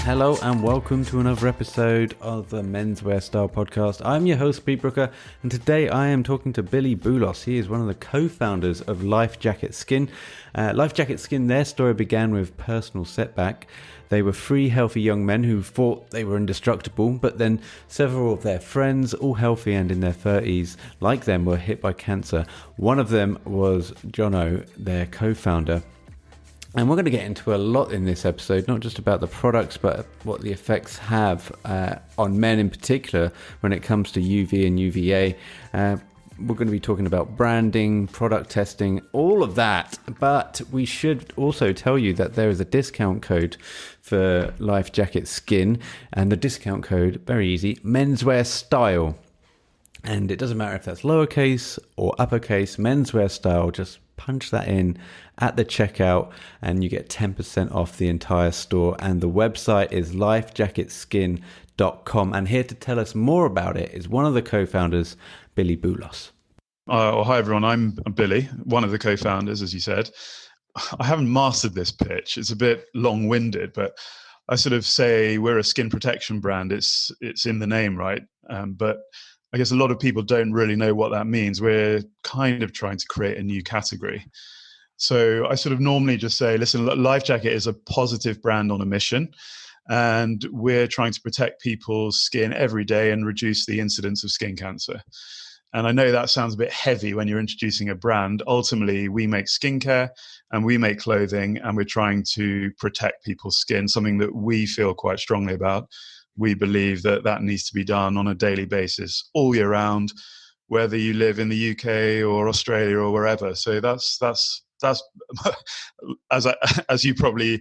Hello and welcome to another episode of the Menswear Style Podcast. I'm your host, Pete Brooker, and today I am talking to Billy Boulos. He is one of the co-founders of LifeJacket Skin. LifeJacket Skin, their story began with personal setback. They were three healthy young men who thought they were indestructible, but then several of their friends, all healthy and in their 30s, like them, were hit by cancer. One of them was Jono, their co-founder. And we're going to get into a lot in this episode, not just about the products, but what the effects have on men in particular when it comes to UV and UVA. We're going to be talking about branding, product testing, all of that. But we should also tell you that there is a discount code for LifeJacket Skin. And the discount code, very easy, Menswear Style. And it doesn't matter if that's lowercase or uppercase, Menswear Style, just punch that in at the checkout and you get 10% off the entire store. And the website is lifejacketskin.com. And here to tell us more about it is one of the co-founders, Billy Boulos. Hi everyone, I'm Billy, one of the co-founders, as you said. I haven't mastered this pitch. It's a bit long-winded, but I sort of say we're a skin protection brand. It's in the name, right? But I guess a lot of people don't really know what that means. We're kind of trying to create a new category. So I sort of normally just say, listen, LifeJacket is a positive brand on a mission, and we're trying to protect people's skin every day and reduce the incidence of skin cancer. And I know that sounds a bit heavy when you're introducing a brand. Ultimately, we make skincare and we make clothing, and we're trying to protect people's skin, something that we feel quite strongly about. We believe that needs to be done on a daily basis, all year round, whether you live in the UK or Australia or wherever. So that's as you probably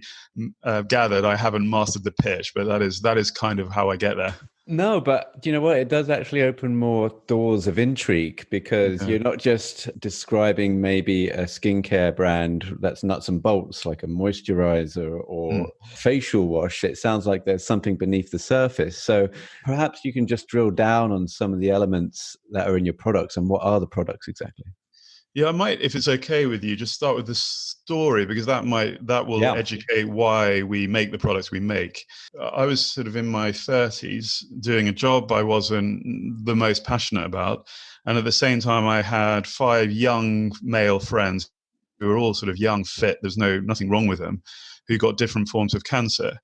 gathered, I haven't mastered the pitch, but that is kind of how I get there. No, but you know what? It does actually open more doors of intrigue because you're not just describing maybe a skincare brand that's nuts and bolts, like a moisturizer or facial wash. It sounds like there's something beneath the surface. So perhaps you can just drill down on some of the elements that are in your products and what are the products exactly? Yeah, I might, if it's okay with you, just start with the story, because that will educate why we make the products we make. I was sort of in my 30s doing a job I wasn't the most passionate about. And at the same time, I had 5 young male friends who were all sort of young, fit. There's nothing wrong with them, who got different forms of cancer.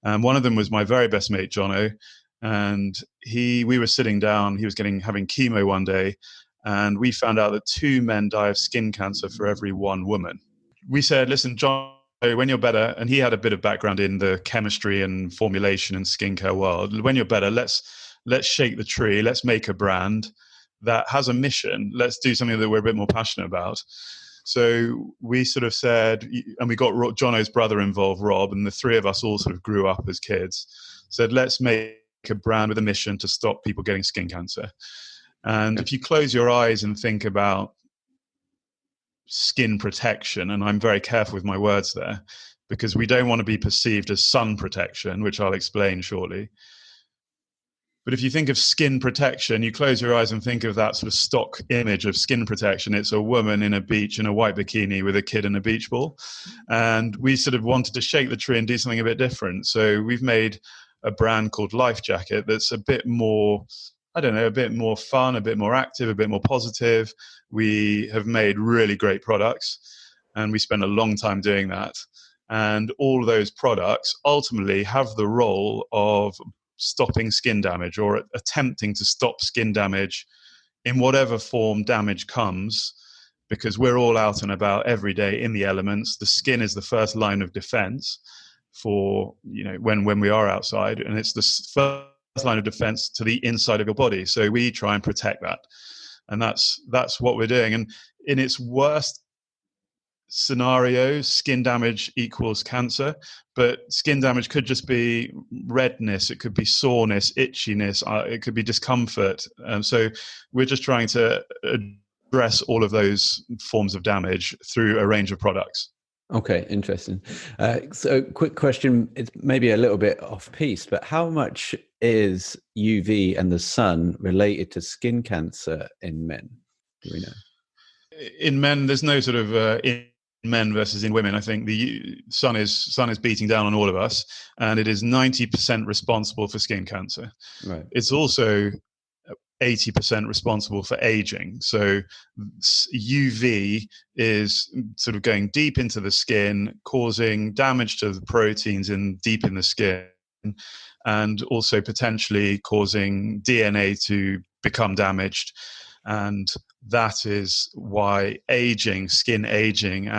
And one of them was my very best mate, Jono. And we were sitting down, he was having chemo one day. And we found out that 2 men die of skin cancer for every 1 woman. We said, listen, John, when you're better, and he had a bit of background in the chemistry and formulation and skincare world, when you're better, let's shake the tree. Let's make a brand that has a mission. Let's do something that we're a bit more passionate about. So we sort of said, and we got Jono's brother involved, Rob, and the 3 of us all sort of grew up as kids, said, let's make a brand with a mission to stop people getting skin cancer. And if you close your eyes and think about skin protection, and I'm very careful with my words there, because we don't want to be perceived as sun protection, which I'll explain shortly. But if you think of skin protection, you close your eyes and think of that sort of stock image of skin protection. It's a woman in a beach in a white bikini with a kid in a beach ball. And we sort of wanted to shake the tree and do something a bit different. So we've made a brand called LifeJacket that's a bit more, a bit more fun, a bit more active, a bit more positive. We have made really great products, and we spend a long time doing that. And all those products ultimately have the role of stopping skin damage, or attempting to stop skin damage in whatever form damage comes, because we're all out and about every day in the elements. The skin is the first line of defense for, when we are outside, and it's the first line of defense to the inside of your body. So we try and protect that. And that's what we're doing. And in its worst scenarios, skin damage equals cancer, but skin damage could just be redness, it could be soreness, itchiness, it could be discomfort. So we're just trying to address all of those forms of damage through a range of products. Okay, interesting. So quick question, it's maybe a little bit off piece, but how much is UV and the sun related to skin cancer in men? Do we know? In men, there's no sort of men versus in women. I think the sun is beating down on all of us, and it is 90% responsible for skin cancer. Right. It's also 80% responsible for aging. So UV is sort of going deep into the skin, causing damage to the proteins deep in the skin, and also potentially causing DNA to become damaged. And that is why skin aging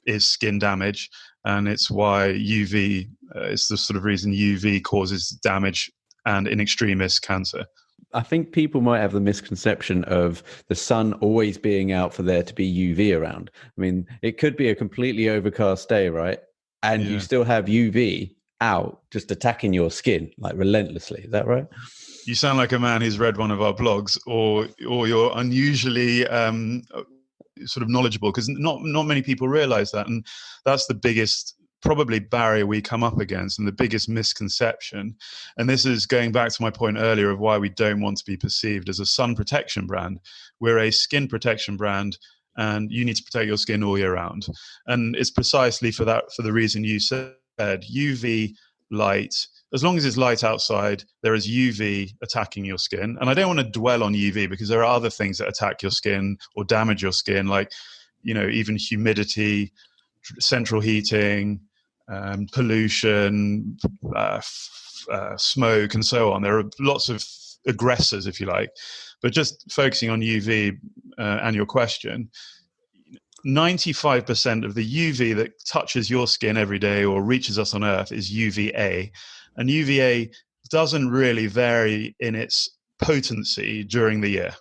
is skin damage. And it's why UV is the sort of reason UV causes damage and in extremis cancer. I think people might have the misconception of the sun always being out for there to be UV around. I mean, it could be a completely overcast day, right? And you still have UV out just attacking your skin like relentlessly. Is that right? You sound like a man who's read one of our blogs, or you're unusually sort of knowledgeable, because not many people realize that. And that's the biggest probably barrier we come up against, and the biggest misconception. And this is going back to my point earlier of why we don't want to be perceived as a sun protection brand. We're a skin protection brand, and you need to protect your skin all year round. And it's precisely for the reason you said. UV light, as long as it's light outside, there is UV attacking your skin. And I don't want to dwell on UV, because there are other things that attack your skin or damage your skin, like, even humidity, central heating, pollution, smoke, and so on. There are lots of aggressors, if you like. But just focusing on UV and your question, 95% of the UV that touches your skin every day or reaches us on Earth is UVA. And UVA doesn't really vary in its potency during the year.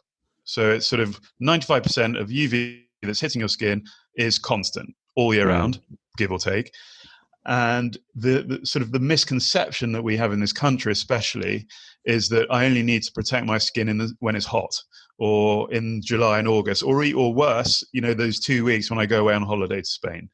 So it's sort of 95% of UV that's hitting your skin is constant all year round, give or take. And the sort of the misconception that we have in this country especially is that I only need to protect my skin when it's hot, or in July and August, or worse, those 2 weeks when I go away on holiday to Spain.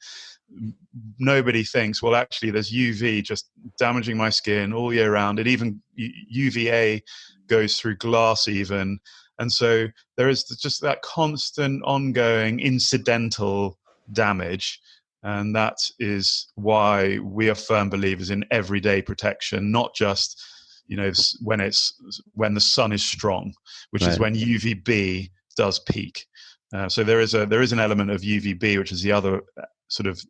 Nobody thinks, well, actually there's UV just damaging my skin all year round. It even UVA goes through glass even. And so there is just that constant ongoing incidental damage. And that is why we are firm believers in everyday protection, not just when the sun is strong, which is when UVB does peak. So there is an element of UVB, which is the other sort of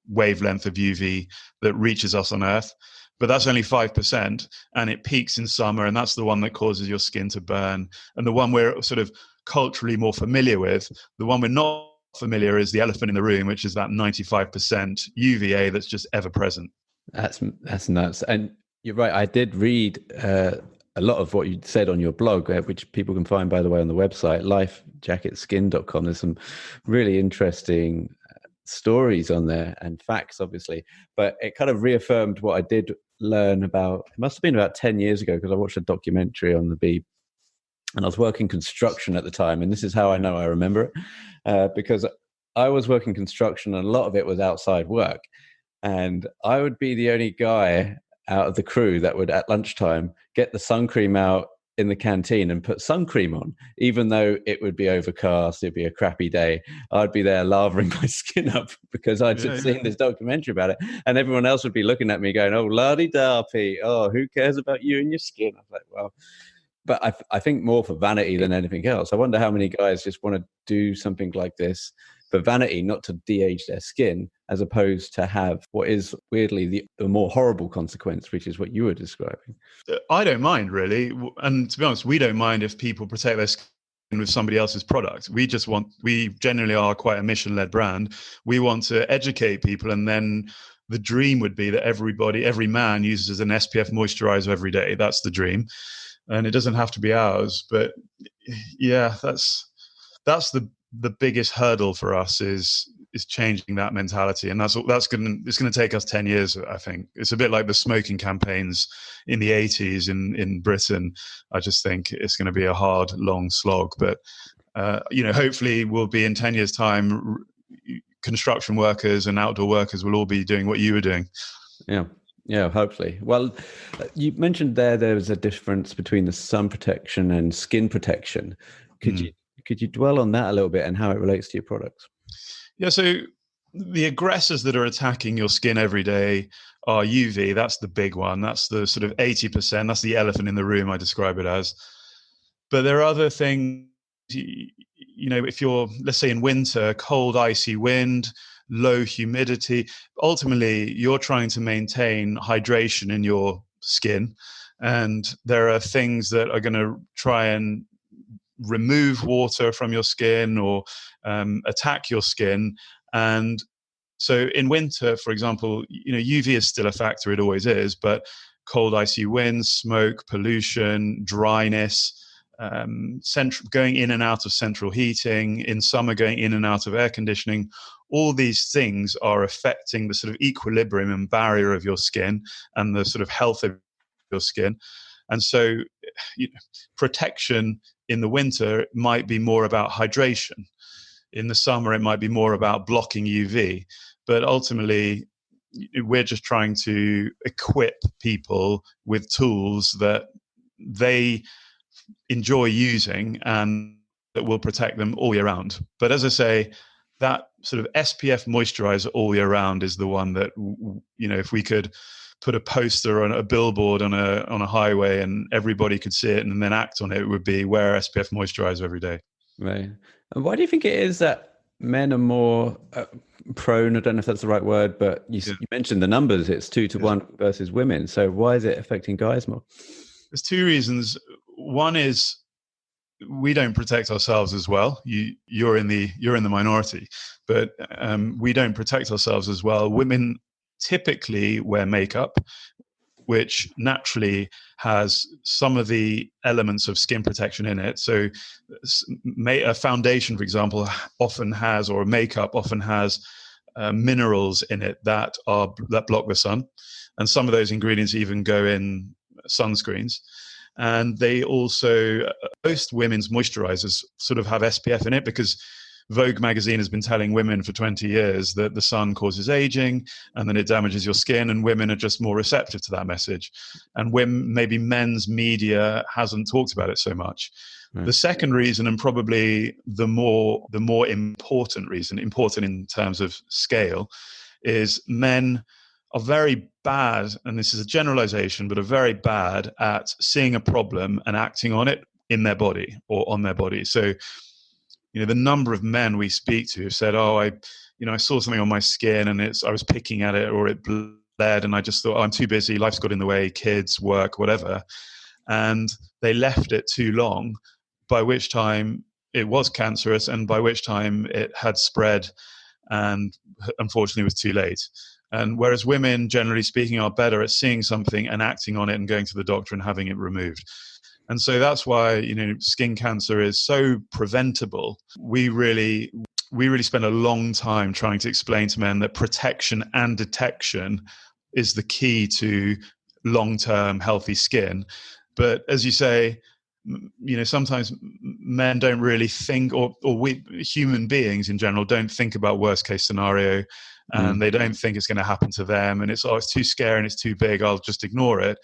wavelength of UV that reaches us on Earth, but that's only 5%, and it peaks in summer, and that's the one that causes your skin to burn. And the one we're sort of culturally more familiar with, the one we're not familiar, is the elephant in the room, which is that 95% UVA that's just ever present. That's nuts. And you're right. I did read a lot of what you said on your blog, which people can find, by the way, on the website, LifeJacketSkin.com. There's some really interesting stories on there and facts, obviously. But it kind of reaffirmed what I did learn about. It must have been about 10 years ago, because I watched a documentary on the Beeb. And I was working construction at the time. And this is how I know I remember it, because I was working construction and a lot of it was outside work. And I would be the only guy out of the crew that would, at lunchtime, get the sun cream out in the canteen and put sun cream on, even though it would be overcast, it'd be a crappy day. I'd be there lavering my skin up because I'd just seen this documentary about it. And everyone else would be looking at me going, oh, la-di-da, Pete. Oh, who cares about you and your skin? I was like, well... But I think more for vanity than anything else. I wonder how many guys just want to do something like this for vanity, not to de-age their skin, as opposed to have what is weirdly the more horrible consequence, which is what you were describing. I don't mind, really. And to be honest, we don't mind if people protect their skin with somebody else's product. We generally are quite a mission-led brand. We want to educate people, and then the dream would be that every man uses an SPF moisturizer every day. That's the dream. And it doesn't have to be ours, but yeah, that's the biggest hurdle for us is changing that mentality, and it's going to take us 10 years. I think it's a bit like the smoking campaigns in the 80s in Britain. I just think it's going to be a hard, long slog, but hopefully we'll be in 10 years' time. Construction workers and outdoor workers will all be doing what you were doing. Yeah, hopefully. Well, you mentioned there was a difference between the sun protection and skin protection. Could you dwell on that a little bit and how it relates to your products? Yeah, so the aggressors that are attacking your skin every day are UV. That's the big one. That's the sort of 80%. That's the elephant in the room, I describe it as. But there are other things, if you're, let's say in winter, cold, icy wind, low humidity, ultimately you're trying to maintain hydration in your skin. And there are things that are going to try and remove water from your skin or attack your skin. And so in winter, for example, UV is still a factor, it always is, but cold, icy winds, smoke, pollution, dryness, going in and out of central heating, in summer going in and out of air conditioning, all these things are affecting the sort of equilibrium and barrier of your skin and the sort of health of your skin. And so protection in the winter might be more about hydration. In the summer, it might be more about blocking UV. But ultimately, we're just trying to equip people with tools that they enjoy using and that will protect them all year round. But as I say, that sort of SPF moisturizer all year round is the one that, if we could put a poster on a billboard on a highway and everybody could see it and then act on it, it would be wear SPF moisturizer every day. Right. And why do you think it is that men are more prone? I don't know if that's the right word, but you mentioned the numbers. It's 2-1 versus women. So why is it affecting guys more? There's two reasons. One is we don't protect ourselves as well. You're in the minority, but we don't protect ourselves as well. Women typically wear makeup, which naturally has some of the elements of skin protection in it. So a foundation, for example, often has, or makeup often has minerals in it that block the sun. And some of those ingredients even go in sunscreens. And they also, most women's moisturizers sort of have SPF in it because Vogue magazine has been telling women for 20 years that the sun causes aging and then it damages your skin, and women are just more receptive to that message. And maybe men's media hasn't talked about it so much. Right. The second reason, and probably the more important reason, important in terms of scale, is men are very bad, and this is a generalization, but are very bad at seeing a problem and acting on it in their body or on their body. So the number of men we speak to have said, "Oh, I saw something on my skin and I was picking at it, or it bled, and I just thought, oh, I'm too busy. Life's got in the way, kids, work, whatever." And they left it too long, by which time it was cancerous, and by which time it had spread, and unfortunately was too late. And whereas women, generally speaking, are better at seeing something and acting on it and going to the doctor and having it removed. And so that's why, skin cancer is so preventable. We really spend a long time trying to explain to men that protection and detection is the key to long-term healthy skin. But as you say, sometimes men don't really think, or we human beings in general don't think about worst case scenario, and they don't think it's going to happen to them. And it's too scary and it's too big, I'll just ignore it.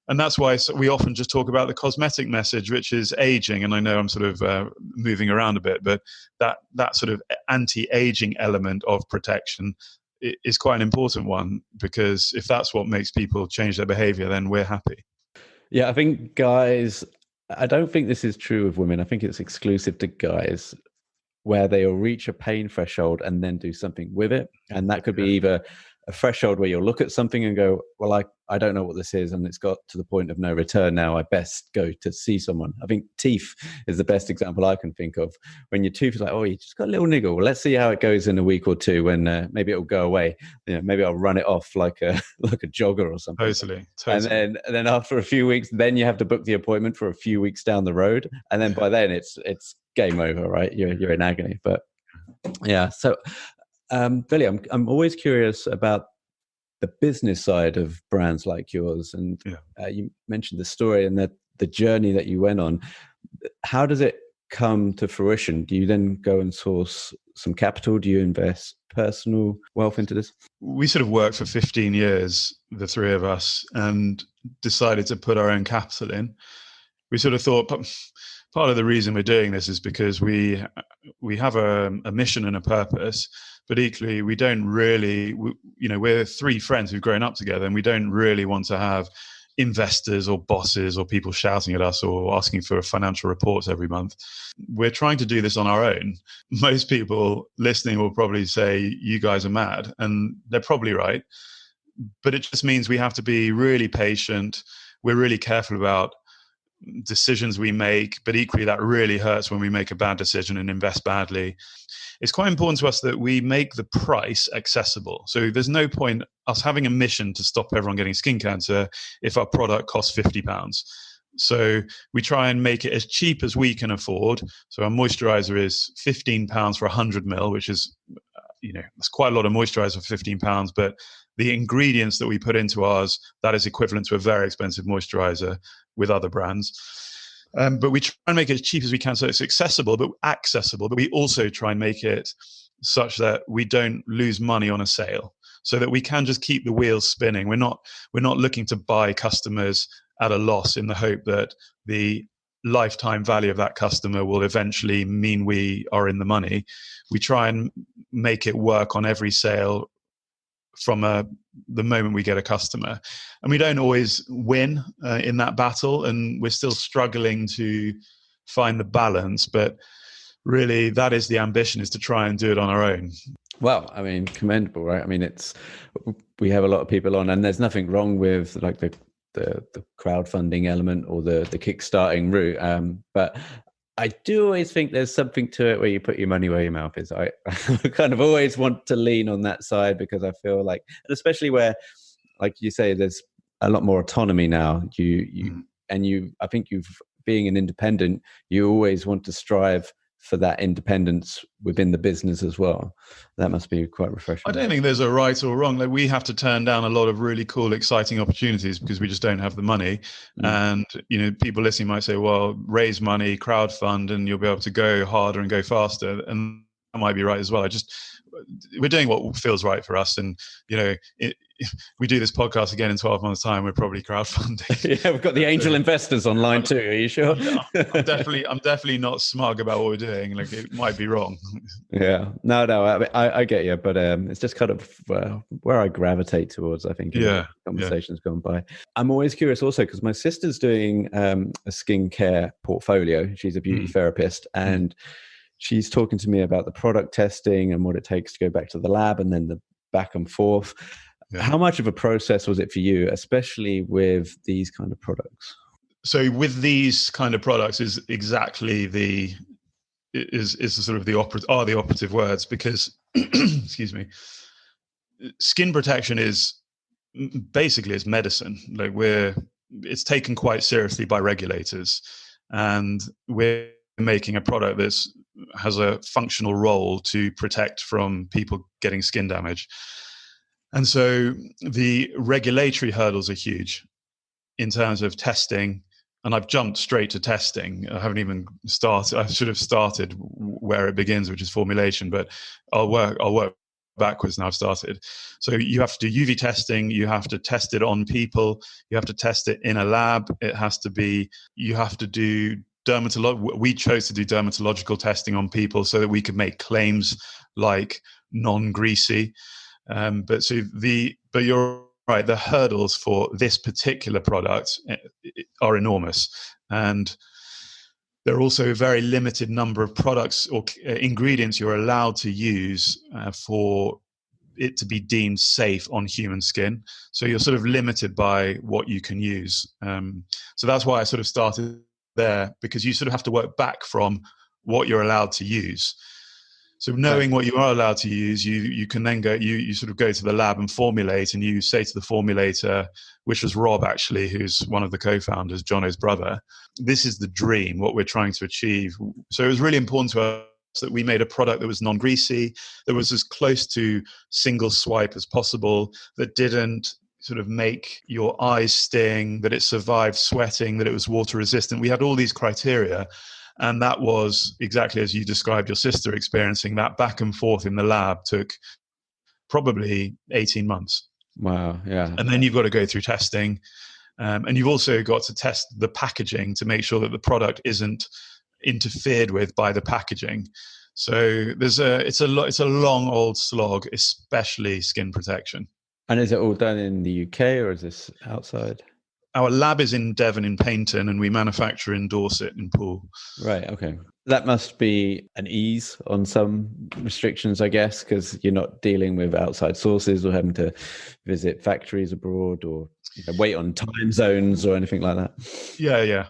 And that's why we often just talk about the cosmetic message, which is aging. And I know I'm sort of moving around a bit, but that sort of anti-aging element of protection is quite an important one, because if that's what makes people change their behavior, then we're happy. Yeah, I think guys, I don't think this is true of women. I think it's exclusive to guys, where they'll reach a pain threshold and then do something with it. And that could be either a threshold where you'll look at something and go, well, I don't know what this is, and it's got to the point of no return now. I best go to see someone. I think teeth is the best example I can think of. When your tooth is like, oh, you just got a little niggle. Well, let's see how it goes in a week or two when maybe it'll go away. Maybe I'll run it off like a jogger or something. Totally. And then after a few weeks, then you have to book the appointment for a few weeks down the road. And then by then it's game over, right? You're in agony. But yeah, so Billy, I'm always curious about the business side of brands like yours, and you mentioned the story and the journey that you went on. How does it come to fruition? Do you then go and source some capital? Do you invest personal wealth into this? We sort of worked for 15 years, the three of us, and decided to put our own capital in. We sort of thought part of the reason we're doing this is because we have a mission and a purpose, but equally we don't really, we're three friends who've grown up together, and we don't really want to have investors or bosses or people shouting at us or asking for financial reports every month. We're trying to do this on our own. Most people listening will probably say, you guys are mad, and they're probably right. But it just means we have to be really patient. We're really careful about decisions we make, but equally that really hurts when we make a bad decision and invest badly. It's quite important to us that we make the price accessible. So there's no point us having a mission to stop everyone getting skin cancer if our product costs £50. So we try and make it as cheap as we can afford. So our moisturizer is £15 for 100 ml, which is, that's quite a lot of moisturizer for £15, but the ingredients that we put into ours, that is equivalent to a very expensive moisturizer with other brands. But we try and make it as cheap as we can so it's accessible, but we also try and make it such that we don't lose money on a sale, so that we can just keep the wheels spinning. We're not looking to buy customers at a loss in the hope that the lifetime value of that customer will eventually mean we are in the money. We try and make it work on every sale from the moment we get a customer. And we don't always win in that battle, and we're still struggling to find the balance, but really that is the ambition, is to try and do it on our own. Well, I mean, commendable, right? I mean, we have a lot of people on, and there's nothing wrong with like the crowdfunding element or the kickstarting route, but I do always think there's something to it where you put your money where your mouth is. I kind of always want to lean on that side, because I feel like, and especially where, like you say, there's a lot more autonomy now. I think being an independent, you always want to strive for that independence within the business as well. That must be quite refreshing. I don't think there's a right or wrong. Like, we have to turn down a lot of really cool, exciting opportunities because we just don't have the money. And, people listening might say, well, raise money, crowdfund, and you'll be able to go harder and go faster. And that might be right as well. We're doing what feels right for us. And, we do this podcast again in 12 months' time, we're probably crowdfunding. Yeah, we've got the angel investors online too. Are you sure? Yeah, I'm definitely not smug about what we're doing. Like, it might be wrong. Yeah, no, I get you, but it's just kind of where I gravitate towards, I think. Conversations gone by. I'm always curious also, because my sister's doing a skincare portfolio. She's a beauty therapist, and she's talking to me about the product testing and what it takes to go back to the lab, and then the back and forth. Yeah. How much of a process was it for you, especially with these kind of products? So with these kind of products is exactly the sort of the operative words, because excuse me, skin protection is basically it's medicine. Like, it's taken quite seriously by regulators, and we're making a product that has a functional role to protect from people getting skin damage. And so the regulatory hurdles are huge in terms of testing. And I've jumped straight to testing. I haven't even started. I should have started where it begins, which is formulation, but I'll work backwards now. I've started. So you have to do UV testing. You have to test it on people. You have to test it in a lab. You have to do we chose to do dermatological testing on people so that we could make claims like non-greasy. But you're right, the hurdles for this particular product are enormous, and there are also a very limited number of products or ingredients you're allowed to use for it to be deemed safe on human skin. So you're sort of limited by what you can use. So that's why I sort of started there, because you sort of have to work back from what you're allowed to use. So knowing what you are allowed to use, you can then you sort of go to the lab and formulate, and you say to the formulator, which was Rob actually, who's one of the co-founders, Jono's brother, this is the dream, what we're trying to achieve. So it was really important to us that we made a product that was non-greasy, that was as close to single swipe as possible, that didn't sort of make your eyes sting, that it survived sweating, that it was water resistant. We had all these criteria. And that was exactly as you described your sister experiencing. That back and forth in the lab took probably 18 months. Wow, yeah. And then you've got to go through testing. And you've also got to test the packaging to make sure that the product isn't interfered with by the packaging. So it's a long old slog, especially skin protection. And is it all done in the UK or is this outside? Our lab is in Devon in Paignton, and we manufacture in Dorset in Poole. Right. Okay. That must be an ease on some restrictions, I guess, because you're not dealing with outside sources or having to visit factories abroad or wait on time zones or anything like that. Yeah.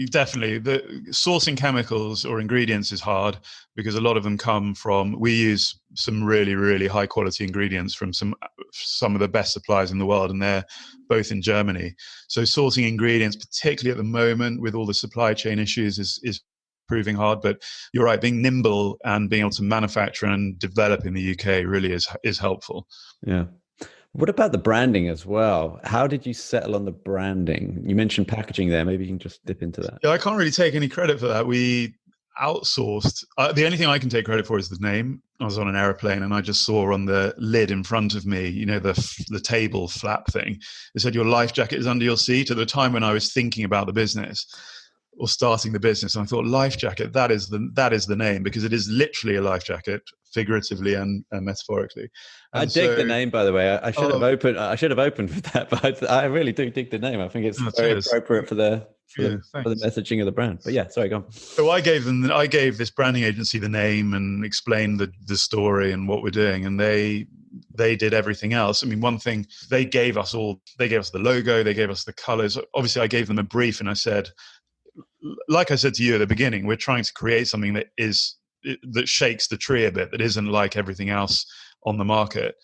Definitely. The sourcing chemicals or ingredients is hard because a lot of them come from, we use some really, really high quality ingredients from some of the best suppliers in the world, and they're both in Germany. So sourcing ingredients, particularly at the moment with all the supply chain issues, is proving hard. But you're right, being nimble and being able to manufacture and develop in the UK really is helpful. Yeah. What about the branding as well? How did you settle on the branding? You mentioned packaging there. Maybe you can just dip into that. Yeah, I can't really take any credit for that. We outsourced. The only thing I can take credit for is the name. I was on an airplane and I just saw on the lid in front of me, the table flap thing. It said, "Your life jacket is under your seat." At the time when I was thinking about the business or starting the business, and I thought, life jacket, that is the name, because it is literally a life jacket, figuratively and metaphorically. And I dig the name, by the way. I should have opened. I should have opened with that, but I really do dig the name. I think it's very appropriate for the messaging of the brand. But yeah, sorry, go on. So I gave this branding agency the name and explained the story and what we're doing, and they did everything else. I mean, one thing, they gave us the logo, they gave us the colors. Obviously, I gave them a brief, and I said, like I said to you at the beginning, we're trying to create something that shakes the tree a bit, that isn't like everything else on the market.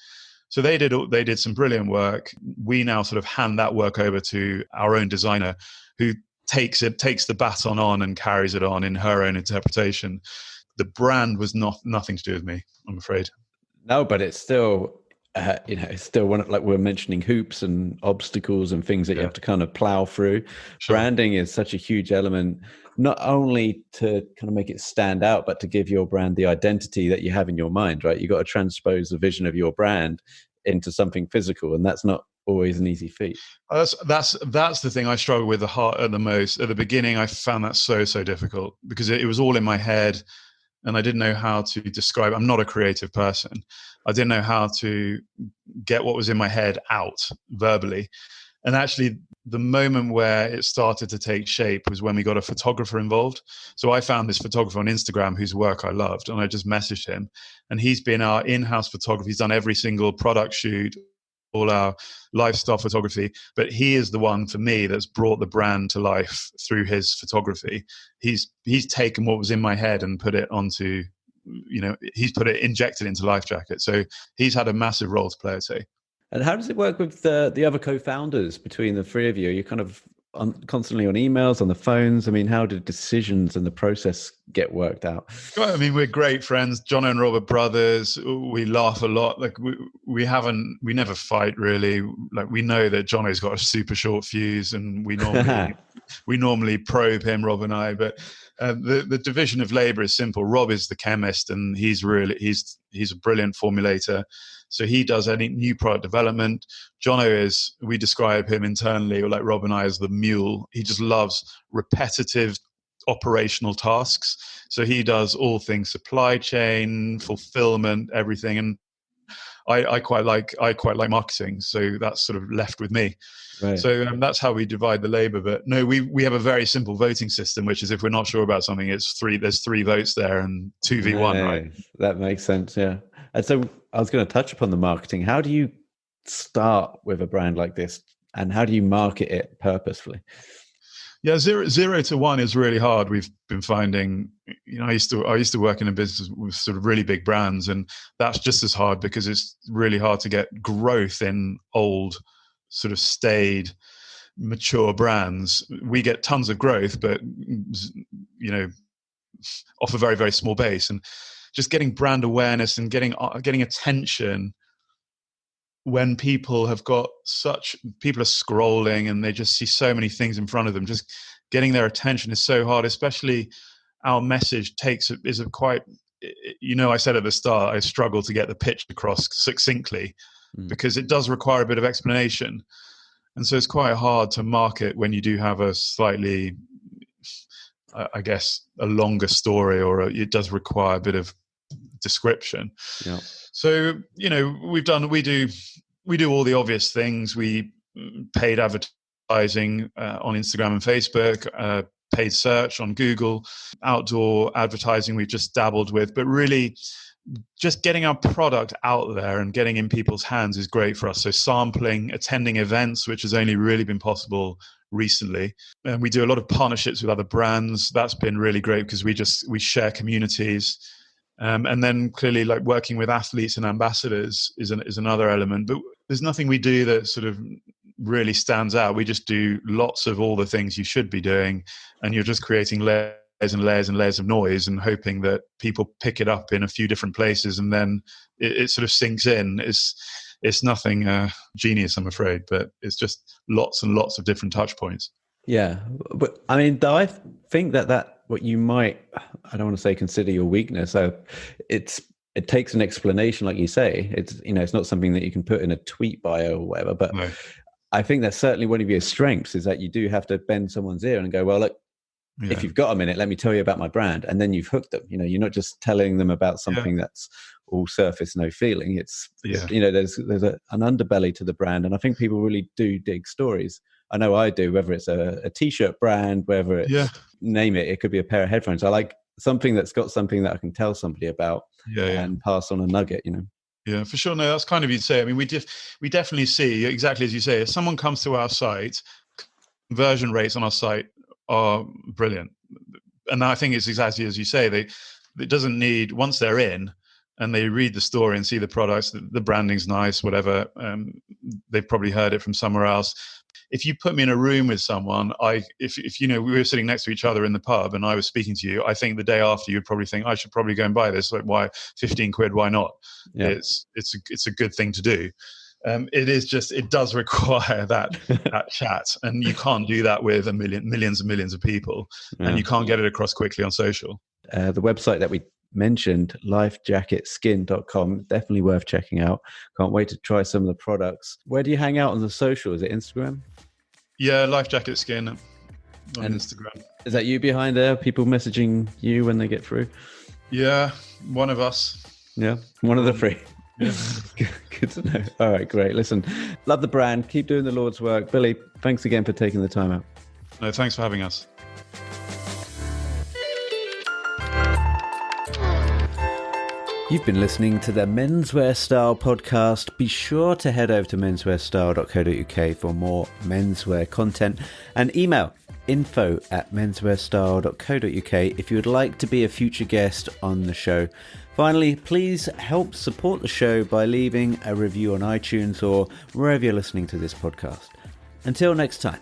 So they did some brilliant work. We now sort of hand that work over to our own designer, who takes the baton on and carries it on in her own interpretation. The brand was nothing to do with me, I'm afraid. No, but it's still it's still one, like we're mentioning, hoops and obstacles and things that you have to kind of plow through. Sure. Branding is such a huge element, not only to kind of make it stand out, but to give your brand the identity that you have in your mind, right? You got to transpose the vision of your brand into something physical, and that's not always an easy feat. That's the thing I struggle with the most. At the beginning, I found that so difficult because it was all in my head. And I didn't know how to describe. I'm not a creative person. I didn't know how to get what was in my head out verbally. And actually, the moment where it started to take shape was when we got a photographer involved. So I found this photographer on Instagram whose work I loved, and I just messaged him. And he's been our in-house photographer. He's done every single product shoot, all our lifestyle photography, but he is the one for me that's brought the brand to life through his photography. He's taken what was in my head and put it onto, injected into LifeJacket. So he's had a massive role to play, I'd say. And how does it work with the other co-founders between the three of you? Are you kind of constantly on emails, on the phones? I mean, how do decisions and the process get worked out? Well, I mean, we're great friends. John and Robert brothers. We laugh a lot. Like we never fight really. Like we know that Jono's got a super short fuse, and we normally probe him, Rob and I. But the division of labor is simple. Rob is the chemist, and he's a brilliant formulator. So he does any new product development. Jono we describe him internally, like Rob and I, as the mule. He just loves repetitive operational tasks. So he does all things supply chain, fulfillment, everything. And I quite like marketing. So that's sort of left with me. Right. So that's how we divide the labor. But no, we have a very simple voting system, which is if we're not sure about something, there's 3 votes there and 2v1, right? That makes sense, yeah. And so I was going to touch upon the marketing. How do you start with a brand like this, and how do you market it purposefully? Yeah, 0 to 1 is really hard. We've been finding, I used to work in a business with sort of really big brands, and that's just as hard because it's really hard to get growth in old, sort of staid, mature brands. We get tons of growth, but off a very, very small base, and just getting brand awareness and getting attention when people are scrolling and they just see so many things in front of them. Just getting their attention is so hard, especially our message I said at the start, I struggle to get the pitch across succinctly because it does require a bit of explanation. And so it's quite hard to market when you do have a slightly I guess, a longer story, or it does require a bit of description. Yeah. So, we do all the obvious things. We paid advertising on Instagram and Facebook, paid search on Google, outdoor advertising we've just dabbled with, but really just getting our product out there and getting in people's hands is great for us. So sampling, attending events, which has only really been possible recently. And we do a lot of partnerships with other brands. That's been really great because we share communities. And then clearly, like, working with athletes and ambassadors is another element. But there's nothing we do that sort of really stands out. We just do lots of all the things you should be doing, and you're just creating layers and layers and layers of noise and hoping that people pick it up in a few different places, and then it sort of sinks in. It's nothing genius, I'm afraid, but it's just lots and lots of different touch points. Yeah, but I mean, though, I think that what you might, I don't want to say consider your weakness. It takes an explanation, like you say. It's not something that you can put in a tweet bio or whatever. But no. I think that's certainly one of your strengths, is that you do have to bend someone's ear and go, well, look, if you've got a minute, let me tell you about my brand, and then you've hooked them. You're not just telling them about something that's all surface, no feeling. It's there's an underbelly to the brand, and I think people really do dig stories. I know I do, whether it's a t-shirt brand, whether it's name it could be a pair of headphones. I like something that's got something that I can tell somebody about and pass on a nugget, Yeah, for sure. No, that's kind of you to say. I mean, we definitely see, exactly as you say, if someone comes to our site, conversion rates on our site are brilliant. And I think it's exactly as you say, it doesn't need, once they're in and they read the story and see the products, the branding's nice, whatever, they've probably heard it from somewhere else. If you put me in a room with someone, if we were sitting next to each other in the pub and I was speaking to you, I think the day after you'd probably think, I should probably go and buy this. Like, why 15 quid? Why not? Yeah. It's a good thing to do. It does require that chat, and you can't do that with millions and millions of people, and you can't get it across quickly on social. The website that we mentioned, LifeJacketSkin.com, definitely worth checking out. Can't wait to try some of the products. Where do you hang out on the social? Is it Instagram? Yeah, LifeJacket Skin on Instagram. Is that you behind there? People messaging you when they get through? Yeah, one of us. Yeah, one of the three. Yeah. Good to know. All right, great. Listen, love the brand. Keep doing the Lord's work. Billy, thanks again for taking the time out. No, thanks for having us. You've been listening to the Menswear Style podcast. Be sure to head over to menswearstyle.co.uk for more menswear content, and email info@menswearstyle.co.uk if you would like to be a future guest on the show. Finally, please help support the show by leaving a review on iTunes or wherever you're listening to this podcast. Until next time.